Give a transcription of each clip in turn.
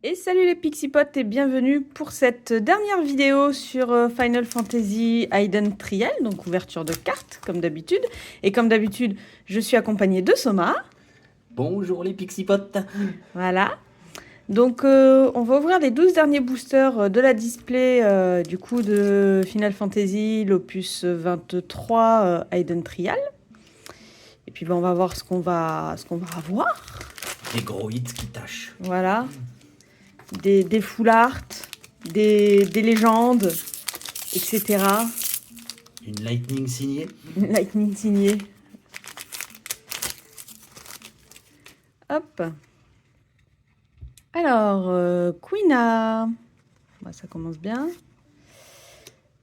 Et salut les Pixipotes et bienvenue pour cette dernière vidéo sur Final Fantasy Hidden Trial, donc ouverture de cartes comme d'habitude. Et comme d'habitude, je suis accompagnée de Soma. Bonjour les pixipotes. Voilà. Donc on va ouvrir les 12 derniers boosters de la display du coup de Final Fantasy, l'opus 23 Hidden Trial. Et puis on va voir ce qu'on va avoir. Des gros hits qui tâchent. Voilà. Des full art, des légendes, etc. Une lightning signée. Lightning signé. Hop. Alors, Quina. Bah, ça commence bien.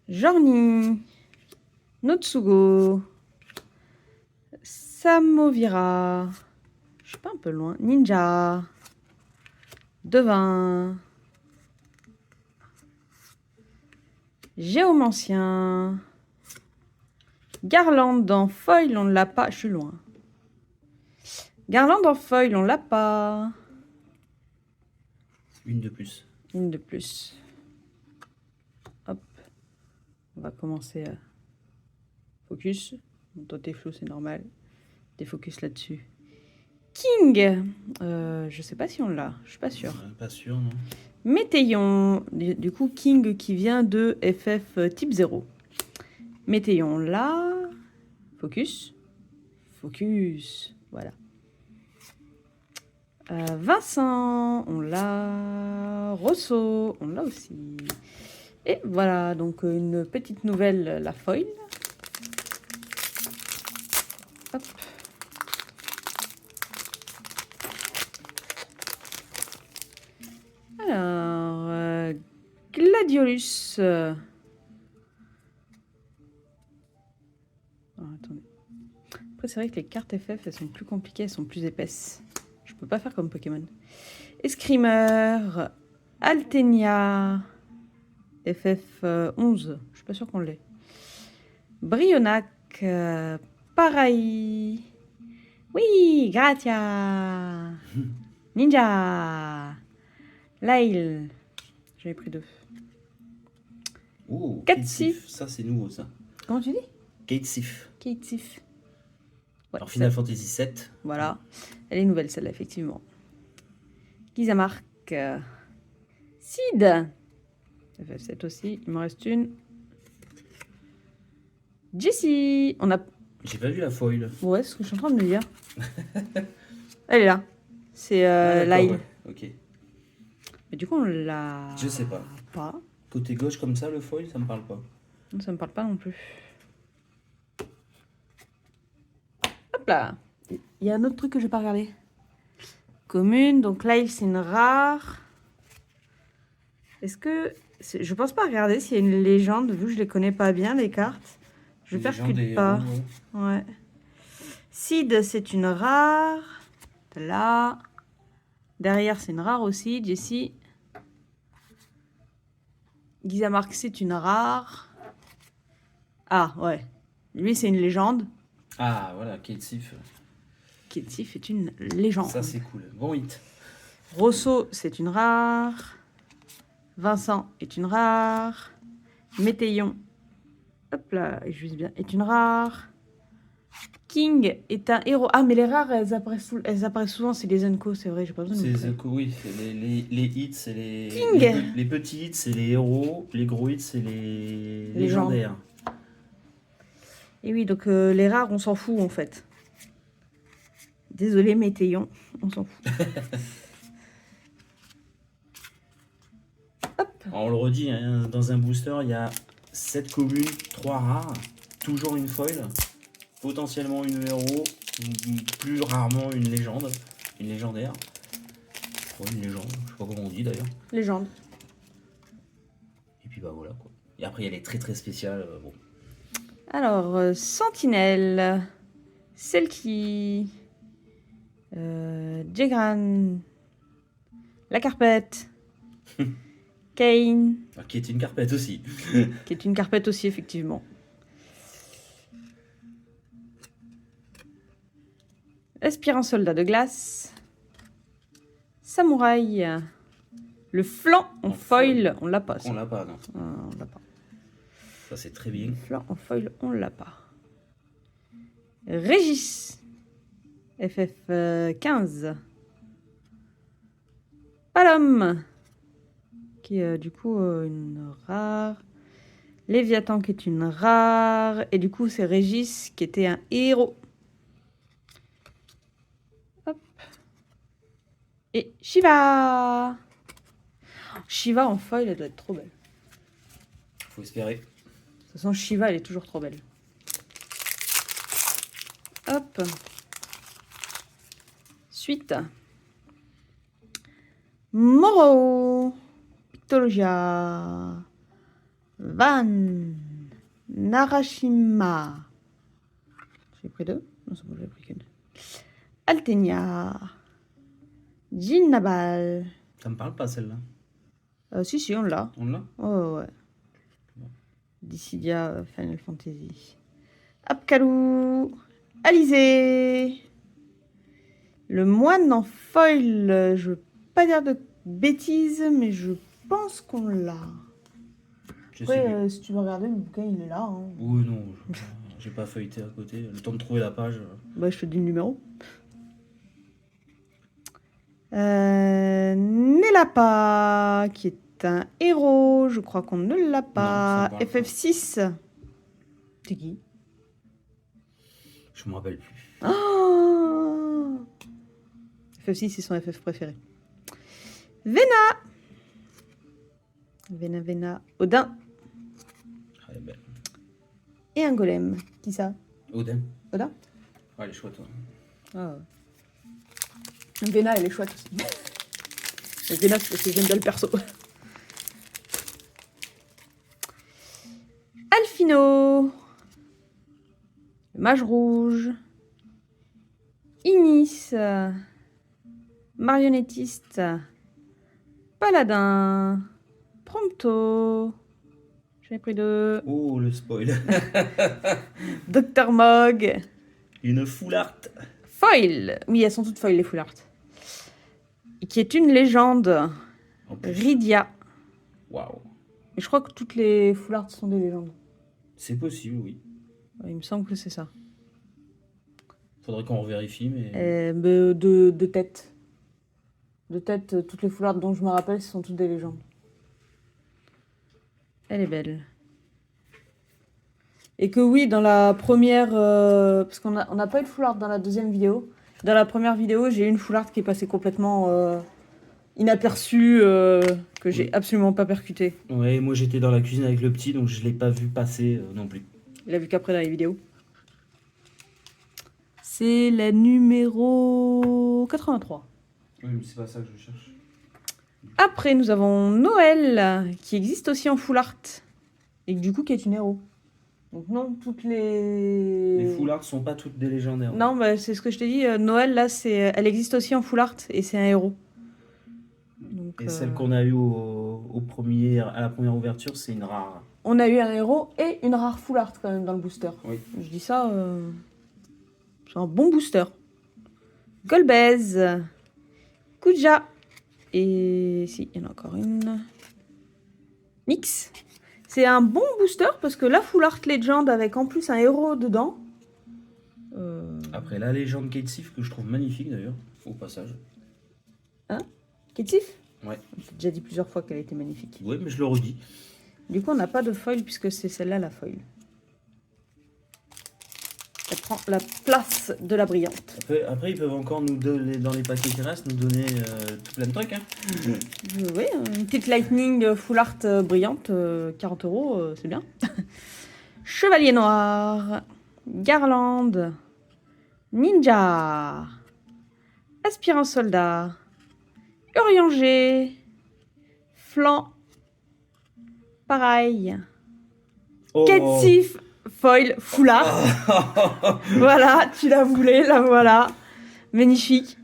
Jorni. Notsugo. Samovira. Je suis pas un peu loin. Ninja. Devin. Géomancien. Garland en foil, on ne l'a pas. Je suis loin. Garland en foil, on l'a pas. Une de plus. Une de plus. Hop. On va commencer à focus. Bon, toi, t'es flou, c'est normal. T'es focus là-dessus. King. Je sais pas si on l'a. Je suis pas sûre. Pas sûr, non. Météon. Du coup, King qui vient de FF type 0. Météon là. Focus. Focus. Voilà. Vincent, on l'a. Rosso, on l'a aussi. Et voilà, donc une petite nouvelle, la foil. Hop. Alors, Gladiolus. Attendez. Après, c'est vrai que les cartes FF, elles sont plus compliquées, elles sont plus épaisses. Je peux pas faire comme Pokémon. Escrimer, Altenia, FF 11. Je suis pas sûre qu'on l'ait. Brionac, Paraï. Oui, Gratia. Ninja. Lail. J'en ai pris 2. Oh, Katsif. Ça c'est nouveau ça. Comment tu dis? Katsif. Katsif. Ouais, Alors Final Fantasy 7. Voilà. Elle est nouvelle celle-là, effectivement. Gizamark. Sid. FF7 aussi. Il m'en reste une. Jessie. On a. J'ai pas vu la foil. Ouais, c'est ce que je suis en train de me dire. Elle est là. C'est D'accord, Lyle. ouais. Ok. Mais du coup, on l'a. Je sais pas. Pas. Côté gauche comme ça, le foil, ça me parle pas. Non, ça me parle pas non plus. Hop là. Il y a un autre truc que je vais pas regarder. Commune. Donc Lyle, c'est une rare. Est-ce que. Je pense pas regarder s'il y a une légende, vu que je les connais pas bien, les cartes. Je Les légendes percute des pas. héros, ouais. Ouais. Sid, c'est une rare. Là. Derrière, c'est une rare aussi. Jessie. Gizamark, c'est une rare. Ah, ouais. Lui, c'est une légende. Ah voilà, Katsif. Kétif est une légende. Ça c'est cool. Bon hit. Rosso, c'est une rare. Vincent est une rare. Météon, hop là, je vise bien, est une rare. King est un héros. Ah, mais les rares, elles apparaissent souvent, c'est les Zenko, c'est vrai, j'ai pas besoin de C'est montrer. oui, c'est les hits, c'est King. les petits hits, c'est les héros. Les gros hits, c'est les Légende. légendaires. Et oui, donc les rares, on s'en fout en fait. Désolé, Météon, on s'en fout. Hop. Alors, on le redit, hein, dans un booster, il y a 7 communes, 3 rares, toujours une foil, potentiellement une héros, plus rarement une légende, une légendaire. Ouais, une légende, je sais pas comment on dit d'ailleurs. Légende. Et puis bah voilà quoi. Et après il y a les très très spéciales. Bon. Alors, Sentinelle. Selkie. Jegran. La Carpette. Kane. Alors, qui est une carpette aussi. Qui est une carpette aussi, effectivement. Aspirant soldat de glace. Samouraï. Le flanc en En foil, on l'a pas. On l'a pas, non. On l'a pas. Ça, c'est très bien. Le flanc en foil, on l'a pas. Régis. FF15. Palom. Qui est du coup une rare. Léviathan qui est une rare. Et du coup, c'est Régis qui était un héros. Hop. Et Shiva. Shiva en foil, elle doit être trop belle. Faut espérer. De toute façon, Shiva, elle est toujours trop belle. Hop. Suite. Moro. Pictologia. Van. Narashima. J'ai pris deux? Non, c'est bon, j'avais pris qu'une. Altenia. Jinnabal. Ça me parle pas, celle-là. Si, on l'a. On l'a? Ouais. Dissidia Final Fantasy. Apkalou. Alizé. Le moine en foil. Je veux pas dire de bêtises, mais je pense qu'on l'a. Après, si tu veux regarder, le bouquin, il est là. Hein. Oui, non. J'ai pas feuilleté à côté. Le temps de trouver la page. Bah, je te dis le numéro. Nelapa, qui est un héros. Je crois qu'on ne l'a pas. Non, ça me parle FF6. C'est qui? Je me rappelle plus. Oh FF6, c'est son FF préféré. Vena. Vena. Odin. Ah, elle est belle. Et un golem. Qui ça? Odin. Odin? Ah, elle est chouette. Ouais. Ah. Vena, elle est chouette aussi. Vena, c'est parce que j'aime bien le perso. Alphino. Le mage rouge. Inis. Marionnettiste. Paladin. Prompto. J'en ai pris deux. Oh, le spoil. Dr Mog. Une full art. Foil. Oui, elles sont toutes foil, les full art. Qui est une légende. En plus. Rydia. Waouh. Et je crois que toutes les full art sont des légendes. C'est possible, oui. Il me semble que c'est ça. Faudrait qu'on revérifie, mais. De tête. De tête, toutes les full art dont je me rappelle, ce sont toutes des légendes. Elle est belle. Et que oui, dans la première... parce qu'on n'a pas eu de full art dans la deuxième vidéo. Dans la première vidéo, j'ai eu une full art qui est passée complètement inaperçue, que j'ai absolument pas percutée. Ouais, moi j'étais dans la cuisine avec le petit, donc je l'ai pas vu passer non plus. Il a vu qu'après dans les vidéos. C'est la numéro 83. Oui, mais c'est pas ça que je cherche. Après, nous avons Noël, qui existe aussi en full art. Et du coup, qui est une héros. Donc non, toutes les... Les full art sont pas toutes des légendaires. Non, bah, c'est ce que je t'ai dit. Noël, là, elle existe aussi en full art. Et c'est un héros. Donc, Et celle qu'on a eue à la première ouverture, c'est une rare. On a eu un héros et une rare full art quand même dans le booster. Oui. Je dis ça, c'est un bon booster. Golbez, Kuja, et si, il y en a encore une. Nyx. C'est un bon booster parce que la full art legend avec en plus un héros dedans. Après la légende Kate Sif que je trouve magnifique d'ailleurs, au passage. Kétif. Ouais. J'ai déjà dit plusieurs fois qu'elle était magnifique. Oui, mais je le redis. Du coup, on n'a pas de foil puisque c'est celle-là la foil. Elle prend la place de la brillante. Après ils peuvent encore nous donner, dans les paquets qui restent, nous donner tout plein de trucs. Hein. Oui, une petite lightning full art brillante, 40 €, c'est bien. Chevalier noir, Garland, Ninja, Aspirant soldat, Urianger, Flanc, pareil. Oh. Ketsif, foil, full art. Voilà, tu la voulais, la voilà. Magnifique.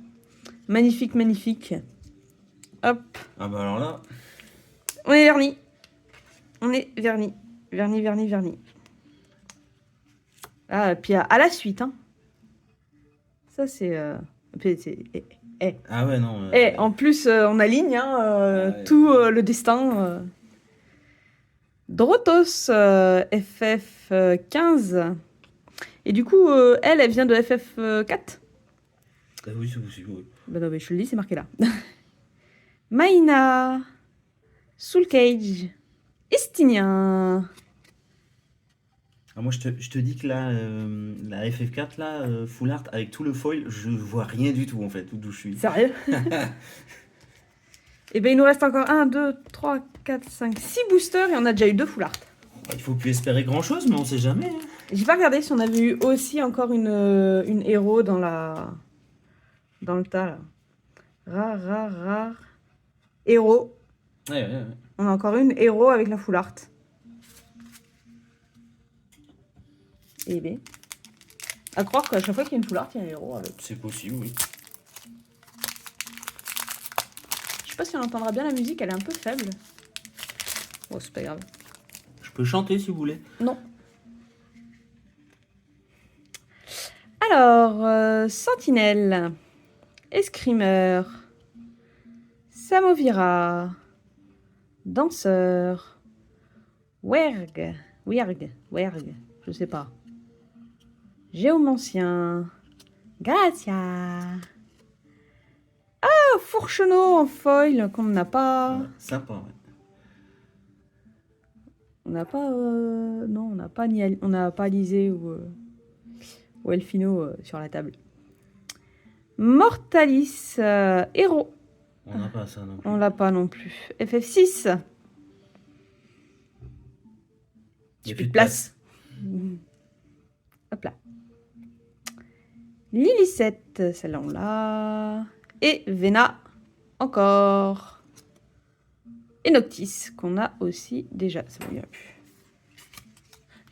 Magnifique, magnifique. Hop. Ah bah alors là. On est verni. On est verni. Verni, verni, verni. Ah, puis à la suite. Hein. Ça, c'est... Ah ouais, non. Et en plus, on aligne hein, Ouais. tout le destin. Drotos, FF 15. Et du coup, elle vient de FF 4. Oui, c'est possible, oui. Ben non, mais je te le dis, c'est marqué là. Maïna, Soul Cage, Estinien. Ah, moi, je te dis que là, la FF4, là, full art, avec tout le foil, je vois rien du tout, en fait, d'où je suis. Sérieux? Et ben il nous reste encore 1, 2, 3, 4, 5, 6 boosters et on a déjà eu 2 full art. Il faut plus espérer grand-chose, mais on sait jamais. Hein. J'ai pas regardé si on avait eu aussi encore une héros dans le tas là. Rare. Héros. Ouais. On a encore une héros avec la full art. Et ben. À croire qu'à chaque fois qu'il y a une full art, il y a un héros avec. C'est possible, oui. Je sais pas si on entendra bien la musique, elle est un peu faible. Bon, c'est pas grave. Je peux chanter si vous voulez. Non. Alors, Sentinelle, Escrimeur, Samovira, Danseur, Werg, je sais pas. Géomancien, Gracia. Ah, Fourcheneau en foil qu'on n'a pas. Ouais, sympa, ouais. On n'a pas. Non, on n'a pas Alizé ou Elfino sur la table. Mortalis, héros. On n'a pas ça non plus. On l'a pas non plus. FF6. Il y a Plus de place. Hop là. Lilithette, celle-là on l'a. Et Vena, encore. Et Noctis, qu'on a aussi déjà. C'est bon, il n'y en a plus.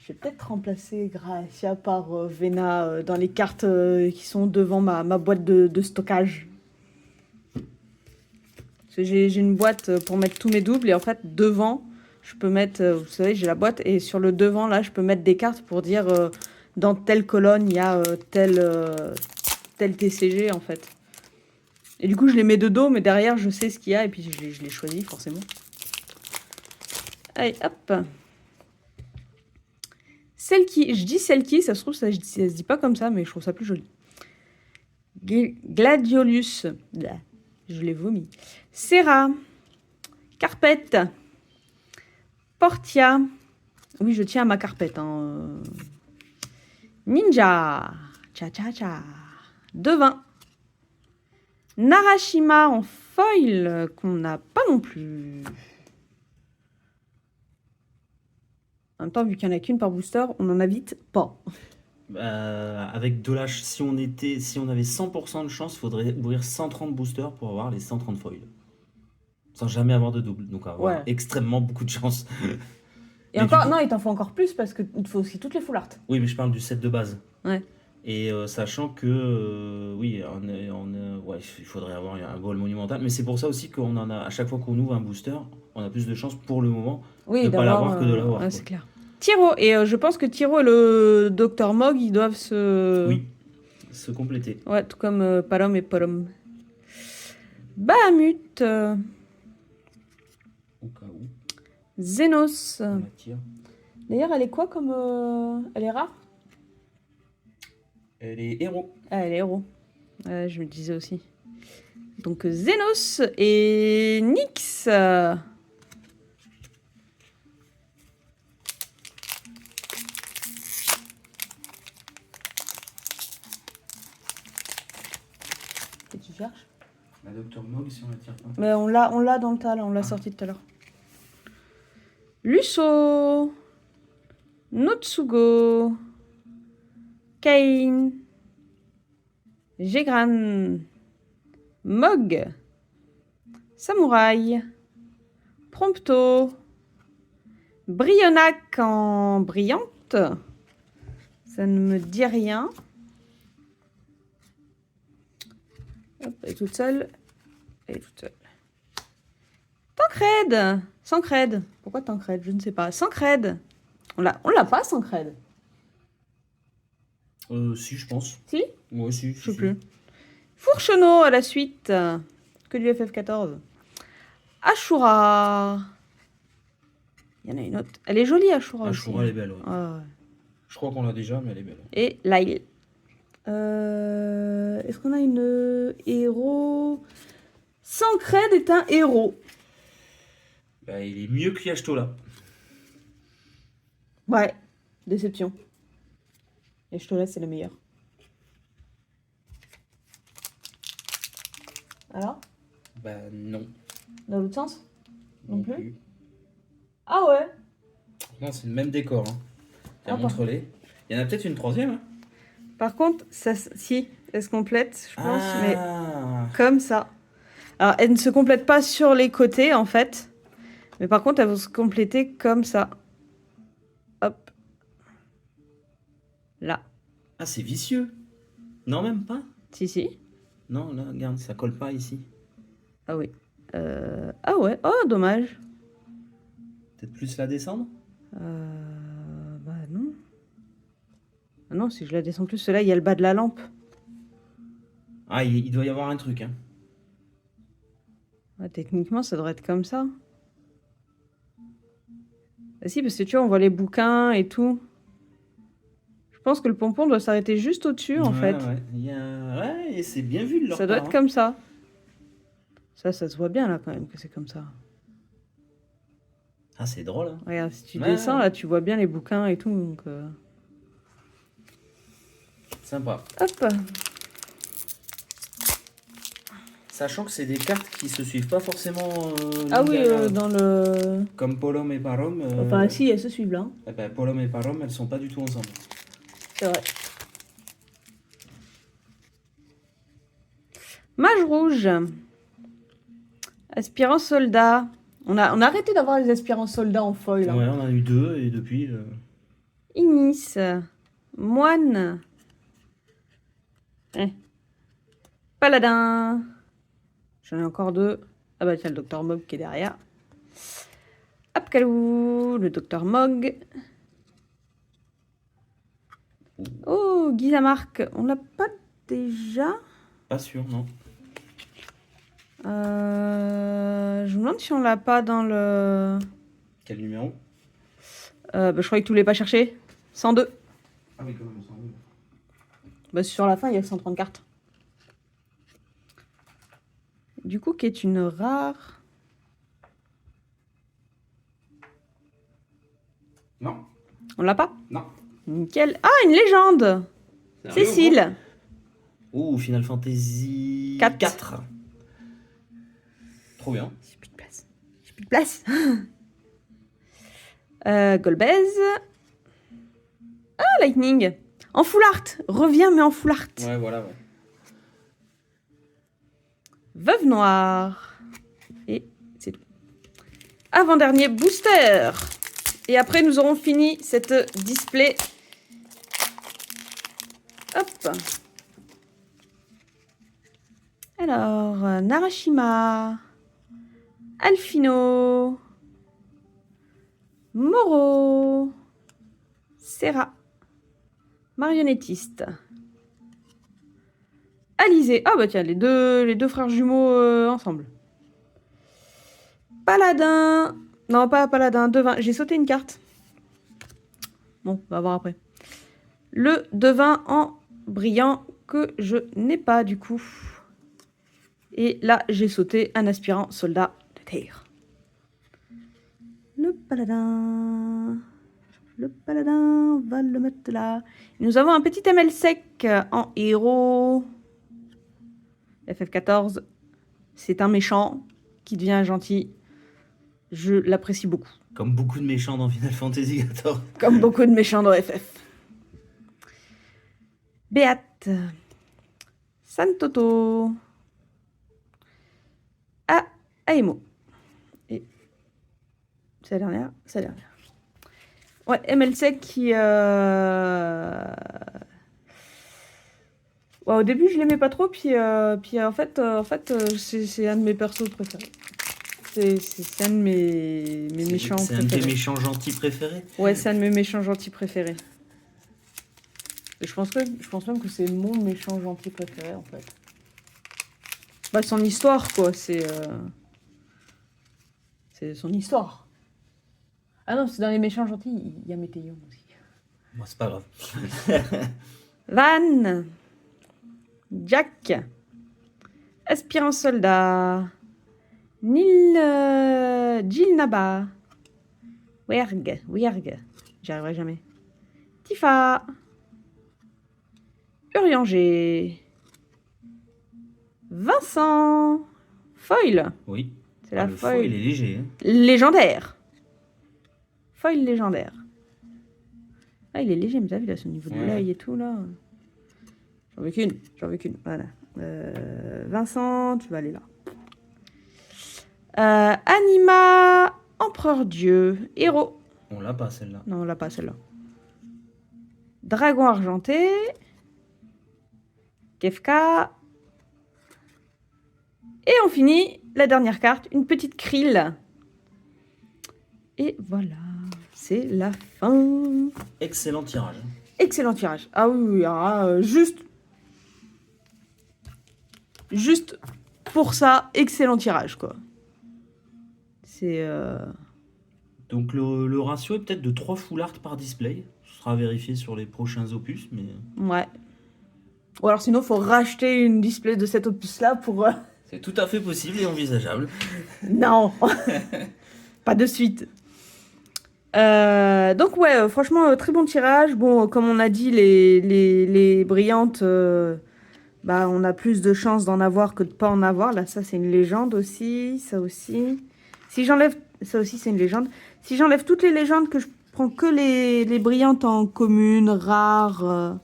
Je vais peut-être remplacer Gracia par Vena dans les cartes qui sont devant ma boîte de stockage. Parce que j'ai une boîte pour mettre tous mes doubles et en fait devant je peux mettre, vous savez j'ai la boîte et sur le devant là je peux mettre des cartes pour dire dans telle colonne il y a tel TCG en fait. Et du coup je les mets de dos mais derrière je sais ce qu'il y a et puis je les choisis forcément. Allez hop. Je dis celle qui, ça se trouve ça se dit pas comme ça mais je trouve ça plus joli. Gladiolus. Blah. Je l'ai vomi. Serra. Carpette. Portia. Oui, je tiens à ma carpette. Hein. Ninja. Cha. Devin. Narashima en foil, qu'on n'a pas non plus. En même temps, vu qu'il n'y en a qu'une par booster, on en a vite pas. Avec de la si on avait 100% de chance, il faudrait ouvrir 130 boosters pour avoir les 130 foils. Sans jamais avoir de double. Donc avoir extrêmement beaucoup de chance. Et encore, non, il t'en faut encore plus parce qu'il te faut aussi toutes les full art. Oui, mais je parle du set de base. Ouais. Et sachant que, oui, ouais, il faudrait avoir un goal monumental. Mais c'est pour ça aussi qu'on en a, à chaque fois qu'on ouvre un booster, on a plus de chances pour le moment de ne pas l'avoir que de l'avoir. Ouais, c'est clair. Tyro, et je pense que Tyro et le Dr Mog, ils doivent se... Oui, se compléter. Ouais, tout comme Palom et Polom. Bahamut. Au cas où. Xenos. On attire. D'ailleurs, elle est quoi comme... Elle est rare? Elle est héros. Ah, elle est héros. Je me disais aussi. Donc, Xenos et Nyx. Et tu cherches? La Dr Mog, si on l'attire pas. Mais on l'a dans le tas, là. On l'a sorti tout à l'heure. Lusso. Notsugo. Kane. Gegran. Mog. Samouraï. Prompto. Brionac en brillante. Ça ne me dit rien. Hop, elle est toute seule. Elle est toute seule. Tancred. Sancred. Pourquoi Tancred? Je ne sais pas. Sancred. On l'a pas, Sancred. Si, je pense. Si? Moi aussi. Je sais plus. Fourcheneau à la suite. Que du FF14. Ashura. Il y en a une autre. Elle est jolie, Ashura aussi. Ashura, elle est belle, ouais. Ah ouais. Je crois qu'on l'a déjà, mais elle est belle. Et Lyle. Est-ce qu'on a une héros? Sancred est un héros. Bah, il est mieux que Yashtola. Ouais, déception. Et je te laisse, c'est le meilleur. Alors? Bah, non. Dans l'autre sens? Non plus. Ah ouais? Non, c'est le même décor. Hein. Tiens, Ah, montre-les. Il y en a peut-être une troisième. Hein. Par contre, ça, si, elle se complète, je pense, mais Ah, comme ça. Alors, elle ne se complète pas sur les côtés, en fait. Mais par contre, elle va se compléter comme ça. Hop. Là. ah c'est vicieux. Non, même pas. Si, si. Non, là, regarde, ça colle pas ici. Ah oui. Ah ouais. Oh, dommage. Peut-être plus la descendre. Bah non. Ah non, si je la descends plus, là, il y a le bas de la lampe. Ah, il doit y avoir un truc. Hein. Ouais, techniquement, ça devrait être comme ça. Ah si, parce que tu vois, on voit les bouquins et tout. Je pense que le pompon doit s'arrêter juste au-dessus, en fait. Ouais, ouais, et c'est bien vu de leur Ça doit part, être hein. comme ça. Ça se voit bien, là, quand même, que c'est comme ça. Ah, c'est drôle. Hein. Regarde, si tu Ouais, descends, ouais. là, tu vois bien les bouquins et tout, donc... Sympa. Hop. Sachant que c'est des cartes qui se suivent pas forcément. Ah l'une oui, derrière l'autre. dans le... Comme Polom et Parom. Enfin, si, elles se suivent, là. Eh ben, Polom et Parom, elles sont pas du tout ensemble. C'est vrai. Mage rouge. Aspirant soldat. On a arrêté d'avoir les aspirants soldats en foil. Hein. Ouais, on en a eu deux et depuis. Ignis. Moine. Paladin. J'en ai encore deux. Ah bah tiens, le docteur Mog qui est derrière. Apkalou, le docteur Mog. Oh, Gizamark. On l'a pas déjà? Pas sûr, non. Je me demande si on l'a pas dans le... Quel numéro? Bah, je croyais que tu voulais pas chercher. 102. Ah oui, quand même, on s'en fout. Bah, sur la fin, il y a 130 cartes. Du coup, qui est une rare... Non, On l'a pas? non. Nickel. Ah, une légende. Sérieux, Cécile. Ouh, Final Fantasy 4. 4. Trop bien. J'ai plus de place. J'ai plus de place. Golbez. Ah, Lightning. En full art. Reviens, mais en full art. Ouais, voilà, ouais. Veuve noire. Et c'est tout. Avant-dernier booster. Et après, nous aurons fini cette display. Hop. Alors, Narashima. Alfino. Moro. Serra. Marionnettiste. Alizé. Ah bah tiens, les deux frères jumeaux ensemble. Paladin. Non, pas paladin, devin. J'ai sauté une carte. Bon, on va voir après. Le devin en brillant que je n'ai pas du coup. Et là, j'ai sauté un aspirant soldat de terre. Le paladin. Le paladin, on va le mettre là. Nous avons un petit ML sec en héros. FF14. C'est un méchant qui devient gentil. Je l'apprécie beaucoup. Comme beaucoup de méchants dans Final Fantasy XIV. Comme beaucoup de méchants dans FF. Béate. Santoto. Aemo. Et c'est la dernière. C'est la dernière. Ouais, MLC qui... Ouais, au début, je l'aimais pas trop, puis en fait, c'est un de mes persos préférés. C'est un de mes méchants C'est un préférés. de tes méchants gentils préférés? Ouais, c'est un de mes méchants gentils préférés. Et je pense même que c'est mon méchant gentil préféré, en fait. Bah, son histoire, quoi. C'est son histoire. Ah non, c'est dans les méchants gentils, il y a Météon aussi. Bon, c'est pas grave. Van, Jack, aspirant soldat, Nil, Jill Naba, Werg, j'y arriverai jamais. Tifa, Urianger, Vincent, Foil, Oui. c'est la le foil foil est léger. Hein. légendaire. Foil légendaire. Ah, il est léger, mais t'as vu là, son niveau de Ouais. l'œil et tout là. J'en veux qu'une. Voilà. Vincent, tu vas aller là. Anima, Empereur Dieu, héros. On l'a pas celle-là. Non, on l'a pas celle-là. Dragon argenté. Kefka. Et on finit la dernière carte, une petite krill. Et voilà, c'est la fin. Excellent tirage. Excellent tirage. Ah oui, juste pour ça, excellent tirage, quoi. C'est... Donc le ratio est peut-être de 3 full art par display. Ce sera vérifié sur les prochains opus, mais... Ouais. Ou alors sinon, faut racheter une display de cet opus-là pour... C'est tout à fait possible et envisageable. Non. Pas de suite. Donc ouais, franchement, très bon tirage. Bon, comme on a dit, les brillantes, bah, on a plus de chances d'en avoir que de pas en avoir. Là, ça, c'est une légende aussi. Ça aussi. Si j'enlève... Ça aussi, c'est une légende. Si j'enlève toutes les légendes, que je prends que les brillantes en commune, rares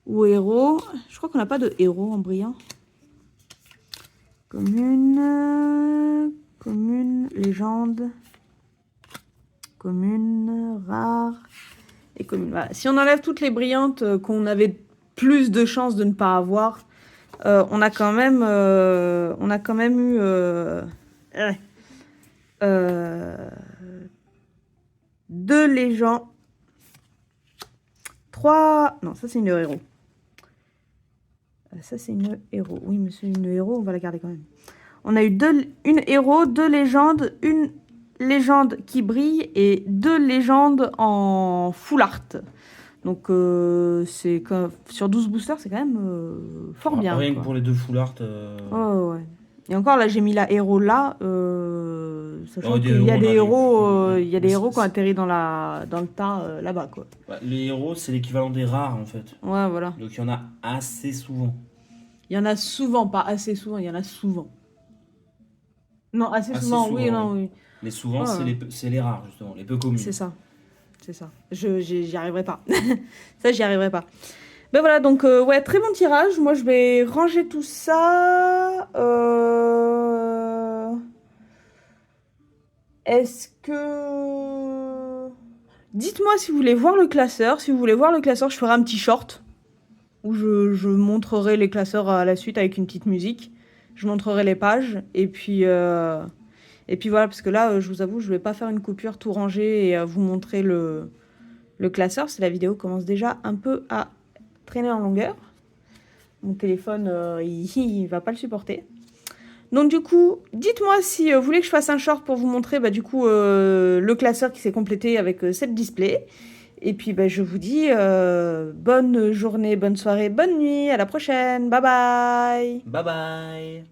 ou héros. Je crois qu'on n'a pas de héros en brillant. Commune, légende, commune, rare et commune. Voilà. Si on enlève toutes les brillantes qu'on avait plus de chances de ne pas avoir, on a quand même eu deux légendes, trois. Non, ça c'est une héros. Ça, c'est une héros. Oui, mais c'est une héros, on va la garder quand même. On a eu une héros, deux légendes, une légende qui brille et deux légendes en full art. Donc, c'est sur 12 boosters, c'est quand même fort bien. Rien quoi. que pour les deux full art. Oh, ouais. Et encore, là, j'ai mis la héros là. Sachant qu'il y a des héros, il y a des héros qui ont atterri dans le tas là-bas, quoi. Bah, les héros, c'est l'équivalent des rares, en fait. Ouais, voilà. Donc il y en a assez souvent. Il y en a souvent, pas assez souvent, il y en a souvent. Non, assez souvent, souvent, oui, non, oui. Mais souvent, Ouais. c'est les rares, justement, les peu communes. C'est ça. C'est ça. J'y arriverai pas. Ça, j'y arriverai pas. Ben voilà, donc, ouais, très bon tirage. Moi, je vais ranger tout ça. Est-ce que... Dites-moi si vous voulez voir le classeur. Si vous voulez voir le classeur, je ferai un petit short où je montrerai les classeurs à la suite avec une petite musique. Je montrerai les pages. Et puis voilà, parce que là, je vous avoue, je vais pas faire une coupure tout ranger et vous montrer le classeur. C'est la vidéo commence déjà un peu à traîner en longueur. Mon téléphone, il va pas le supporter. Donc du coup, dites-moi si vous voulez que je fasse un short pour vous montrer bah, du coup le classeur qui s'est complété avec cette display. Et puis bah, je vous dis bonne journée, bonne soirée, bonne nuit, à la prochaine, bye bye. Bye bye.